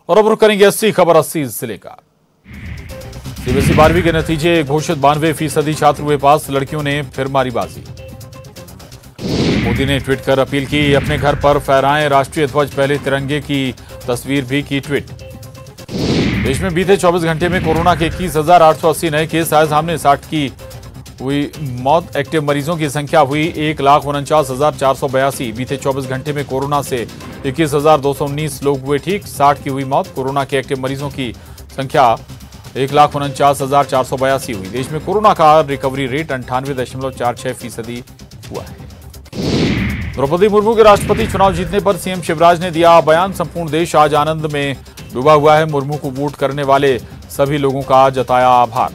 और अब रुक करेंगे 80 खबर 80 जिले का। सीबीएसई 12वीं के नतीजे घोषित, 92% छात्र हुए पास, लड़कियों ने फिर मारी बाजी। मोदी ने ट्वीट कर अपील की, अपने घर पर फहराएं राष्ट्रीय ध्वज, पहले तिरंगे की तस्वीर भी की ट्वीट। देश में बीते 24 घंटे में कोरोना के 21,880 नए केस आए सामने, 60 की हुई मौत। एक्टिव मरीजों की संख्या हुई 1,49,482। बीते 24 घंटे में कोरोना से 21,219 लोग हुए ठीक, 60 की हुई मौत। कोरोना के एक्टिव मरीजों की संख्या 1,49,482 हुई। देश में कोरोना का रिकवरी रेट 98.46% हुआ है। द्रौपदी मुर्मू के राष्ट्रपति चुनाव जीतने पर सीएम शिवराज ने दिया बयान, संपूर्ण देश आज आनंद में डूबा हुआ है। मुर्मू को वोट करने वाले सभी लोगों का जताया आभार।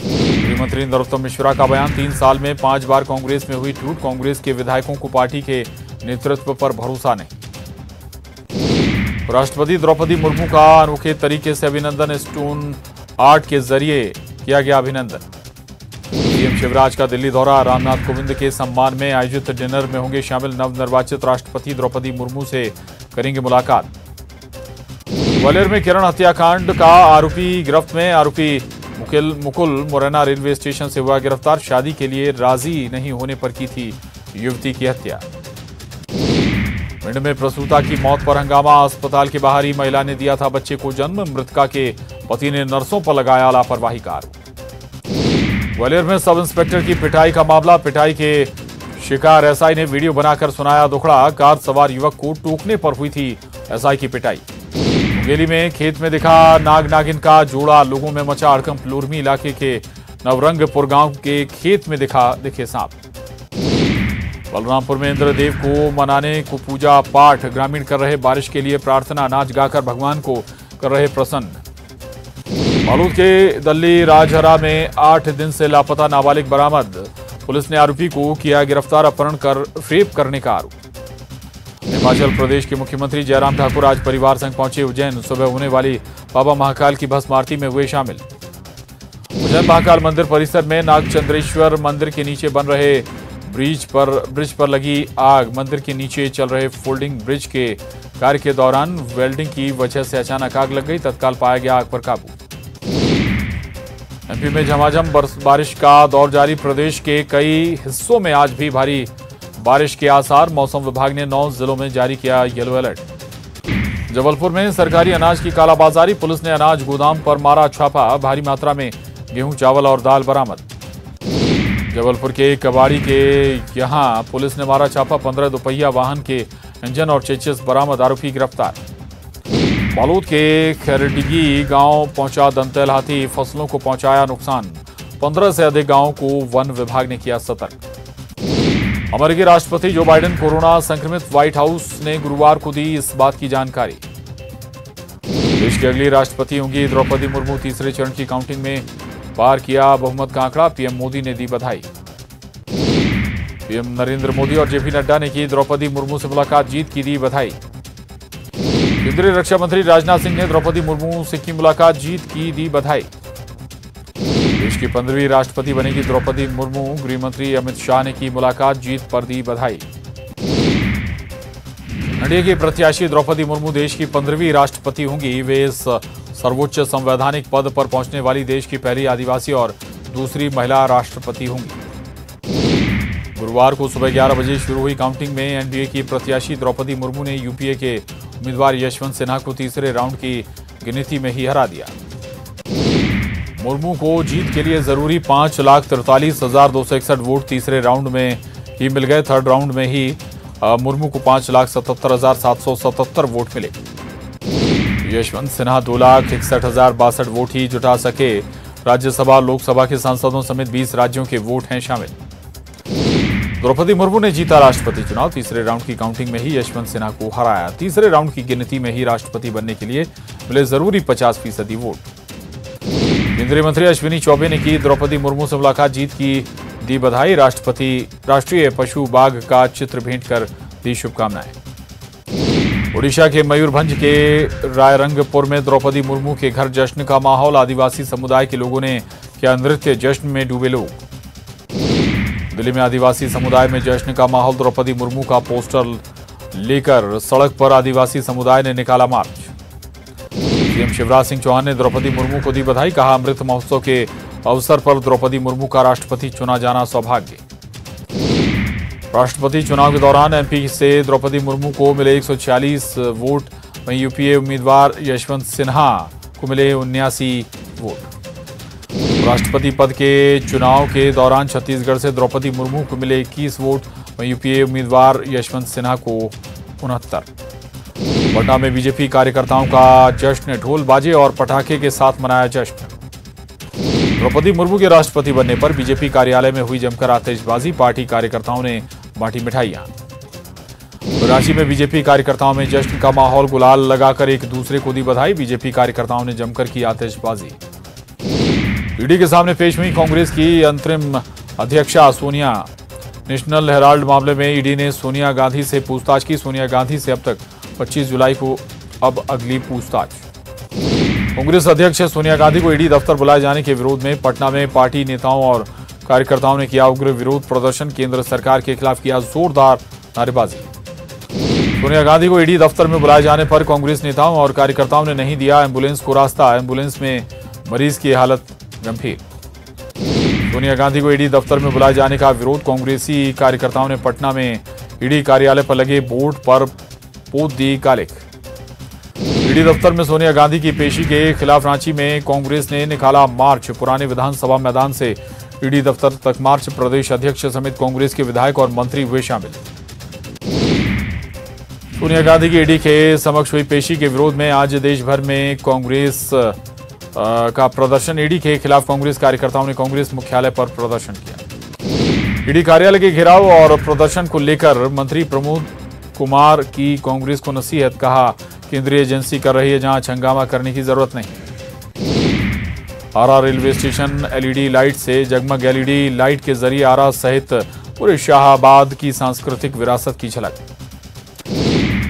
गृहमंत्री नरोत्तम मिश्रा का बयान, 3 साल में 5 बार कांग्रेस में हुई टूट, कांग्रेस के विधायकों को पार्टी के नेतृत्व पर भरोसा नहीं। राष्ट्रपति द्रौपदी मुर्मू का अनोखे तरीके से अभिनंदन, स्टोन आर्ट के जरिए किया गया अभिनंदन। सीएम शिवराज का दिल्ली दौरा, रामनाथ कोविंद के सम्मान में आयोजित डिनर में होंगे शामिल। नवनिर्वाचित राष्ट्रपति द्रौपदी मुर्मू से करेंगे मुलाकात। ग्वालियर में किरण हत्याकांड का आरोपी गिरफ्त में, आरोपी मुकुल मुरैना रेलवे स्टेशन से हुआ गिरफ्तार। शादी के लिए राजी नहीं होने पर की थी युवती की हत्या। भिंड में प्रसूता की मौत पर हंगामा, अस्पताल के बाहर ही महिला ने दिया था बच्चे को जन्म, मृतका के पति ने नर्सों पर लगाया लापरवाही का आरोप। ग्वालियर में सब इंस्पेक्टर की पिटाई का मामला, पिटाई के शिकार एसआई ने वीडियो बनाकर सुनाया दुखड़ा। कार सवार युवक को टोकने पर हुई थी एसआई की पिटाई। मुंगेली में खेत में दिखा नाग नागिन का जोड़ा, लोगों में मचा हड़कंप। लोरमी इलाके के नवरंगपुर गांव के खेत में दिखे सांप। बलरामपुर में इंद्रदेव को मनाने को पूजा पाठ, ग्रामीण कर रहे बारिश के लिए प्रार्थना, नाच गाकर भगवान को कर रहे प्रसन्न। बालोद के दल्ली राजहरा में 8 दिन से लापता नाबालिग बरामद, पुलिस ने आरोपी को किया गिरफ्तार, अपहरण कर रेप करने का आरोप। हिमाचल प्रदेश के मुख्यमंत्री जयराम ठाकुर आज परिवार संग पहुंचे उज्जैन, सुबह होने वाली बाबा महाकाल की भस्म आरती में हुए शामिल। उज्जैन महाकाल मंदिर परिसर में नागचंद्रेश्वर मंदिर के नीचे बन रहे ब्रिज पर लगी आग, मंदिर के नीचे चल रहे फोल्डिंग ब्रिज के कार्य के दौरान वेल्डिंग की वजह से अचानक आग लग गई, तत्काल पाया गया आग पर काबू। एमपी में झमाझम बारिश का दौर जारी, प्रदेश के कई हिस्सों में आज भी भारी बारिश के आसार, मौसम विभाग ने 9 जिलों में जारी किया येलो अलर्ट। जबलपुर में सरकारी अनाज की कालाबाजारी, पुलिस ने अनाज गोदाम पर मारा छापा, भारी मात्रा में गेहूं, चावल और दाल बरामद। जबलपुर के कबाड़ी के यहां पुलिस ने मारा छापा, 15 दोपहिया वाहन के इंजन और चेचिस बरामद, आरोपी गिरफ्तार। बालोद के खैरडिगी गांव पहुंचा दंतैल हाथी, फसलों को पहुंचाया नुकसान, 15 से अधिक गांवों को वन विभाग ने किया सतर्क। अमेरिकी राष्ट्रपति जो बाइडेन कोरोना संक्रमित, व्हाइट हाउस ने गुरुवार को दी इस बात की जानकारी। देश की अगली राष्ट्रपति होंगी द्रौपदी मुर्मू, तीसरे चरण की काउंटिंग में पार किया बहुमत का आंकड़ा, पीएम मोदी ने दी बधाई। पीएम नरेंद्र मोदी और जेपी नड्डा ने की द्रौपदी मुर्मू से मुलाकात, जीत की दी बधाई। केंद्रीय रक्षा मंत्री राजनाथ सिंह ने द्रौपदी मुर्मू से की मुलाकात, जीत की दी बधाई। देश की 15वीं राष्ट्रपति बनेगी द्रौपदी मुर्मू, गृह मंत्री अमित शाह ने की मुलाकात, जीत पर दी बधाई। एनडीए की प्रत्याशी द्रौपदी मुर्मू देश की 15वीं राष्ट्रपति होंगी। वे इस सर्वोच्च संवैधानिक पद पर पहुंचने वाली देश की पहली आदिवासी और दूसरी महिला राष्ट्रपति होंगी। गुरुवार को सुबह 11 बजे शुरू हुई काउंटिंग में एनडीए की प्रत्याशी द्रौपदी मुर्मू ने यूपीए के उम्मीदवार यशवंत सिन्हा को तीसरे राउंड की गिनती में ही हरा दिया। मुर्मू को जीत के लिए जरूरी 5,43,261 वोट तीसरे राउंड में ही मिल गए। थर्ड राउंड में ही मुर्मू को 5,77,777 वोट मिले। यशवंत सिन्हा 2,61,062 वोट ही जुटा सके। राज्यसभा लोकसभा के सांसदों समेत 20 राज्यों के वोट हैं शामिल। द्रौपदी मुर्मू ने जीता राष्ट्रपति चुनाव, तीसरे राउंड की काउंटिंग में ही यशवंत सिन्हा को हराया। तीसरे राउंड की गिनती में ही राष्ट्रपति बनने के लिए मिले जरूरी 50% वोट। केंद्रीय मंत्री अश्विनी चौबे ने की द्रौपदी मुर्मू से मुलाकात, जीत की दी बधाई। राष्ट्रीय पशु बाघ का चित्र भेंट कर दी शुभकामनाएं। ओडिशा के मयूरभंज के रायरंगपुर में द्रौपदी मुर्मू के घर जश्न का माहौल, आदिवासी समुदाय के लोगों ने किया नृत्य, जश्न में डूबे लोग। दिल्ली में आदिवासी समुदाय में जश्न का माहौल, द्रौपदी मुर्मू का पोस्टर लेकर सड़क पर आदिवासी समुदाय ने निकाला मार्च। सीएम शिवराज सिंह चौहान ने द्रौपदी मुर्मू को दी बधाई। कहा, अमृत महोत्सव के अवसर पर द्रौपदी मुर्मू का राष्ट्रपति चुना जाना सौभाग्य। राष्ट्रपति चुनाव के दौरान एमपी से द्रौपदी मुर्मू को मिले 146 वोट, वहीं यूपीए उम्मीदवार यशवंत सिन्हा को मिले 79 वोट। राष्ट्रपति पद के चुनाव के दौरान छत्तीसगढ़ से द्रौपदी मुर्मू को मिले 21 वोट, वहीं यूपीए उम्मीदवार यशवंत सिन्हा को 69। पटना में बीजेपी कार्यकर्ताओं का जश्न, ढोल बाजे और पटाखे के साथ मनाया जश्न। द्रौपदी मुर्मू के राष्ट्रपति बनने पर बीजेपी कार्यालय में हुई जमकर आतिशबाजी, पार्टी कार्यकर्ताओं ने बांटी मिठाइयां। रांची में बीजेपी कार्यकर्ताओं में जश्न का माहौल, गुलाल लगाकर एक दूसरे को दी बधाई। बीजेपी कार्यकर्ताओं ने जमकर की आतिशबाजी। ईडी के सामने पेश हुई कांग्रेस की अंतरिम अध्यक्षा सोनिया। नेशनल हेराल्ड मामले में ईडी ने सोनिया गांधी से पूछताछ की। सोनिया गांधी से अब तक 25 जुलाई को अब अगली पूछताछ। कांग्रेस अध्यक्ष सोनिया गांधी को ईडी दफ्तर बुलाए जाने के विरोध में पटना में पार्टी नेताओं और कार्यकर्ताओं ने किया उग्र विरोध प्रदर्शन। केंद्र सरकार के खिलाफ किया जोरदार नारेबाजी। सोनिया गांधी को ईडी दफ्तर में बुलाए जाने पर कांग्रेस नेताओं और कार्यकर्ताओं ने नहीं दिया एम्बुलेंस को रास्ता। एम्बुलेंस में मरीज की हालत गंभीर। सोनिया गांधी को ईडी दफ्तर में बुलाए जाने का विरोध। कांग्रेसी कार्यकर्ताओं ने पटना में ईडी कार्यालय पर लगे बोर्ड पर पोत दी कालिख। ईडी दफ्तर में सोनिया गांधी की पेशी के खिलाफ रांची में कांग्रेस ने निकाला मार्च। पुराने विधानसभा मैदान से ईडी दफ्तर तक मार्च। प्रदेश अध्यक्ष समेत कांग्रेस के विधायक और मंत्री हुए शामिल। सोनिया गांधी की ईडी के समक्ष हुई पेशी के विरोध में आज देश भर में कांग्रेस का प्रदर्शन। ईडी के खिलाफ कांग्रेस कार्यकर्ताओं ने कांग्रेस मुख्यालय पर प्रदर्शन किया। ईडी कार्यालय के घेराव और प्रदर्शन को लेकर मंत्री प्रमोद कुमार की कांग्रेस को नसीहत। कहा, केंद्रीय एजेंसी कर रही है जांच, हंगामा करने की जरूरत नहीं। आरा रेलवे स्टेशन एलईडी लाइट से जगमग। एलईडी लाइट के जरिए आरा सहित पूरे शाहाबाद की सांस्कृतिक विरासत की झलक।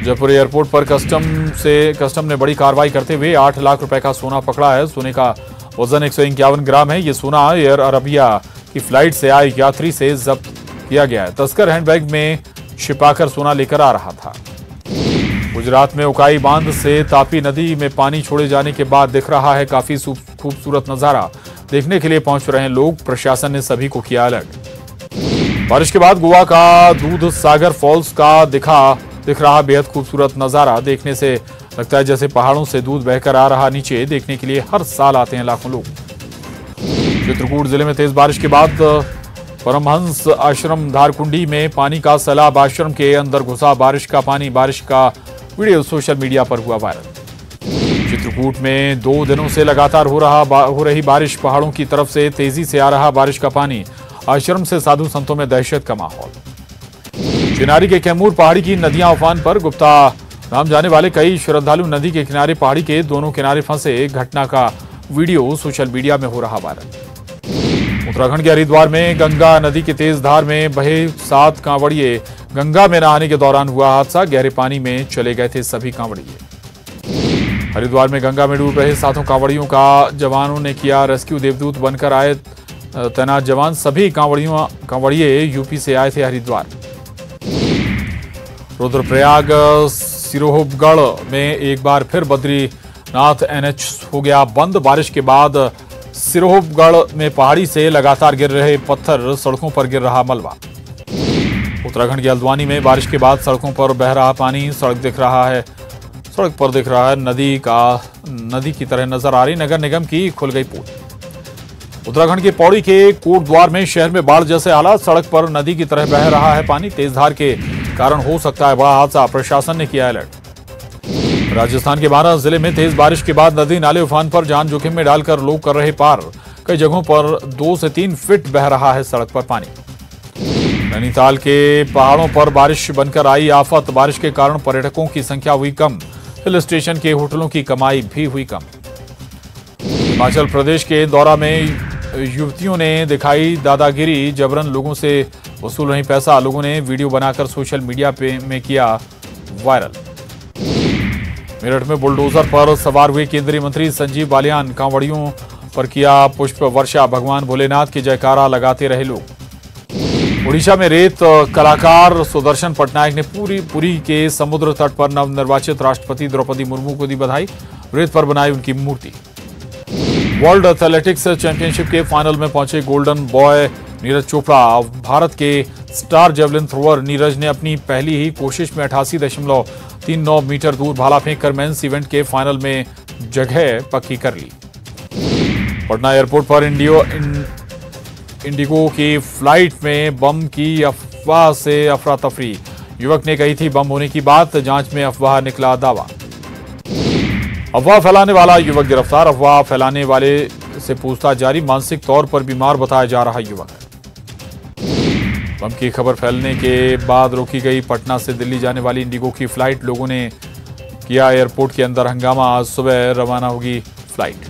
जयपुर एयरपोर्ट पर कस्टम ने बड़ी कार्रवाई करते हुए 8 लाख रुपए का सोना पकड़ा है। सोने का वजन 151 ग्राम है। ये सोना एयर अरबिया की फ्लाइट से आए यात्री से जब्त किया गया है। तस्कर हैंडबैग में छिपाकर सोना लेकर आ रहा था। गुजरात में उकाई बांध से तापी नदी में पानी छोड़े जाने के बाद दिख रहा है काफी खूबसूरत नजारा। देखने के लिए पहुंच रहे हैं लोग। प्रशासन ने सभी को किया अलर्ट। बारिश के बाद गोवा का दूध सागर फॉल्स का दिख रहा बेहद खूबसूरत नजारा। देखने से लगता है जैसे पहाड़ों से दूध बहकर आ रहा नीचे। देखने के लिए हर साल आते हैं लाखों लोग। चित्रकूट जिले में तेज बारिश के बाद परमहंस आश्रम धारकुंडी में पानी का सैलाब। आश्रम के अंदर घुसा बारिश का पानी। बारिश का वीडियो सोशल मीडिया पर हुआ वायरल। चित्रकूट में 2 दिनों से लगातार हो रही बारिश। पहाड़ों की तरफ से तेजी से आ रहा बारिश का पानी। आश्रम से साधु संतों में दहशत का माहौल। चिनारी के कैमूर पहाड़ी की नदियां उफान पर। गुप्ता नाम जाने वाले कई श्रद्धालु नदी के किनारे पहाड़ी के दोनों किनारे फंसे। घटना का वीडियो सोशल मीडिया में हो रहा वायरल। उत्तराखंड के हरिद्वार में गंगा नदी की तेज धार में बहे 7 कांवड़िए। गंगा में नहाने के दौरान हुआ हादसा। गहरे पानी में चले गए थे सभी कांवड़िए। हरिद्वार में गंगा में डूब रहे 7 कांवड़ियों का जवानों ने किया रेस्क्यू। देवदूत बनकर आए तैनात जवान। सभी कांवड़िए यूपी से आए थे हरिद्वार। रुद्रप्रयाग सिरोहगढ़ में एक बार फिर बद्रीनाथ एनएच हो गया बंद। बारिश के बाद सिरोहगढ़ में पहाड़ी से लगातार गिर रहे पत्थर, सड़कों पर गिर रहा मलबा। उत्तराखंड के हल्द्वानी में बारिश के बाद सड़कों पर बह रहा पानी। सड़क पर दिख रहा है नदी की तरह नजर आ रही। नगर निगम की खुल गई पोल। उत्तराखंड के पौड़ी के कोटद्वार में शहर में बाढ़ जैसे हालात। सड़क पर नदी की तरह बह रहा है पानी। तेज धार के कारण हो सकता है बड़ा हादसा। प्रशासन ने किया अलर्ट। राजस्थान के 12 जिले में तेज बारिश के बाद नदी नाले उफान पर। जान जोखिम में डालकर लोग कर रहे पार। कई जगहों पर 2 से 3 फीट बह रहा है सड़क पर पानी। नैनीताल के पहाड़ों पर बारिश बनकर आई आफत। बारिश के कारण पर्यटकों की संख्या हुई कम। हिल स्टेशन के होटलों की कमाई भी हुई कम। हिमाचल प्रदेश के इंदौरा में युवतियों ने दिखाई दादागिरी। जबरन लोगों से वसूल रही पैसा। लोगों ने वीडियो बनाकर सोशल मीडिया में किया वायरल। मेरठ में बुलडोजर पर सवार हुए केंद्रीय मंत्री संजीव बालियान। कांवड़ियों पर किया पुष्प वर्षा। भगवान भोलेनाथ की जयकारा लगाते रहे लोग। ओडिशा में रेत कलाकार सुदर्शन पटनायक ने पुरी के समुद्र तट पर नवनिर्वाचित राष्ट्रपति द्रौपदी मुर्मू को दी बधाई। रेत पर बनाई उनकी मूर्ति। वर्ल्ड एथलेटिक्स चैंपियनशिप के फाइनल में पहुंचे गोल्डन बॉय नीरज चोपड़ा। भारत के स्टार जेवलिन थ्रोअर नीरज ने अपनी पहली ही कोशिश में 88.39 मीटर दूर भाला फेंक कर मेंस इवेंट के फाइनल में जगह पक्की कर ली। पटना एयरपोर्ट पर इंडिगो की फ्लाइट में बम की अफवाह से अफरा तफरी। युवक ने कही थी बम होने की बात, जांच में अफवाह निकला दावा। अफवाह फैलाने वाला युवक गिरफ्तार। अफवाह फैलाने वाले से पूछताछ जारी। मानसिक तौर पर बीमार बताया जा रहा युवक। बम की खबर फैलने के बाद रोकी गई पटना से दिल्ली जाने वाली इंडिगो की फ्लाइट। लोगों ने किया एयरपोर्ट के अंदर हंगामा। आज सुबह रवाना होगी फ्लाइट।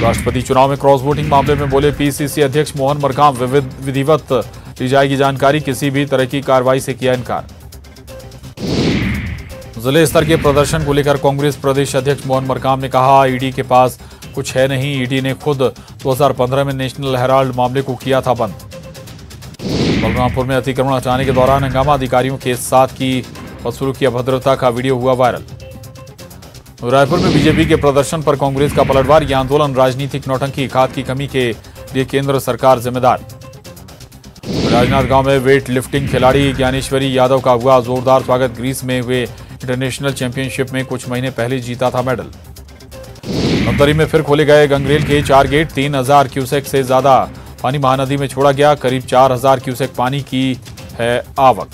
राष्ट्रपति चुनाव में क्रॉस वोटिंग मामले में बोले पीसीसी अध्यक्ष मोहन मरकाम, विधिवत ली जाएगी जानकारी, किसी भी तरह की कार्रवाई से किया इनकार। जिले स्तर के प्रदर्शन को लेकर कांग्रेस प्रदेश अध्यक्ष मोहन मरकाम ने कहा ईडी के पास कुछ है नहीं। ईडी ने खुद 2015 में नेशनल हेराल्ड मामले को किया था बंद। बलरामपुर में अतिक्रमण हटाने के दौरान हंगामा, अधिकारियों के साथ की बदसलूकी की अभद्रता का वीडियो हुआ वायरल। रायपुर में बीजेपी के प्रदर्शन पर कांग्रेस का पलटवार। यह आंदोलन राजनीतिक नौटंकी, खाद की कमी के लिए केंद्र सरकार जिम्मेदार। राजनांदगांव में वेट लिफ्टिंग खिलाड़ी ज्ञानेश्वरी यादव का हुआ जोरदार स्वागत। ग्रीस में हुए इंटरनेशनल चैंपियनशिप में कुछ महीने पहले जीता था मेडल। धमतरी में फिर खोले गए गंगरेल के 4 गेट। 3000 क्यूसेक से ज्यादा पानी महानदी में छोड़ा गया। करीब 4000 क्यूसेक पानी की है आवक।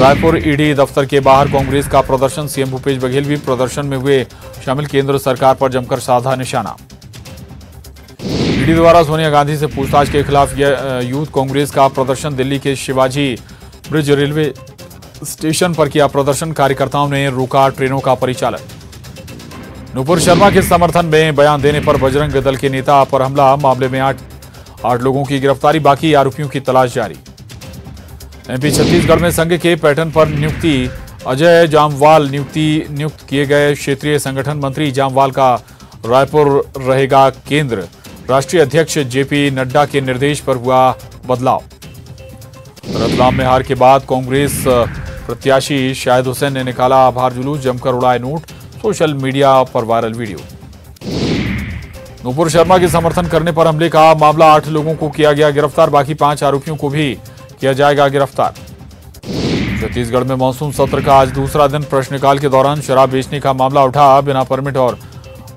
रायपुर ईडी दफ्तर के बाहर कांग्रेस का प्रदर्शन। सीएम भूपेश बघेल भी प्रदर्शन में हुए शामिल। केंद्र सरकार पर जमकर साधा निशाना। ईडी द्वारा सोनिया गांधी से पूछताछ के खिलाफ यूथ कांग्रेस का प्रदर्शन। दिल्ली के शिवाजी ब्रिज रेलवे स्टेशन पर किया प्रदर्शन। कार्यकर्ताओं ने रोका ट्रेनों का परिचालन। नुपुर शर्मा के समर्थन में बयान देने पर बजरंग दल के नेता पर हमला। मामले में 8 लोगों की गिरफ्तारी, बाकी आरोपियों की तलाश जारी। एमपी छत्तीसगढ़ में संघ के पैटर्न पर नियुक्ति। अजय जामवाल नियुक्त किए गए। क्षेत्रीय संगठन मंत्री जामवाल का रायपुर रहेगा केंद्र। राष्ट्रीय अध्यक्ष जेपी नड्डा के निर्देश पर हुआ बदलाव। रतलाम में हार के बाद कांग्रेस प्रत्याशी शाहिद हुसैन ने निकाला आभार जुलूस। जमकर उड़ाए नोट। सोशल मीडिया पर वायरल वीडियो। नुपुर शर्मा के समर्थन करने पर हमले का मामला। 8 लोगों को किया गया गिरफ्तार, बाकी 5 आरोपियों को भी किया जाएगा गिरफ्तार। छत्तीसगढ़ में मानसून सत्र का आज दूसरा दिन। प्रश्नकाल के दौरान शराब बेचने का मामला उठा। बिना परमिट और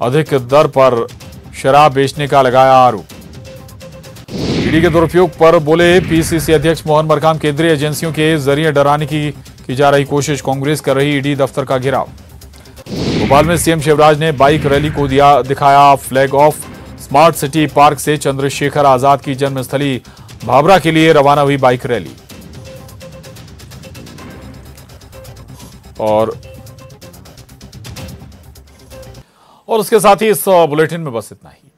अधिक दर पर शराब बेचने का लगाया आरोप। ईडी के दुरुपयोग पर बोले पीसीसी अध्यक्ष मोहन मरकाम, केंद्रीय एजेंसियों के जरिए डराने की जा रही कोशिश। कांग्रेस कर रही ईडी दफ्तर का घेराव। भोपाल में सीएम शिवराज ने बाइक रैली को दिखाया flag of. Smart city park से चंद्रशेखर आजाद की जन्मस्थली भाभरा के लिए रवाना हुई बाइक रैली। और उसके साथ ही इस बुलेटिन में बस इतना ही।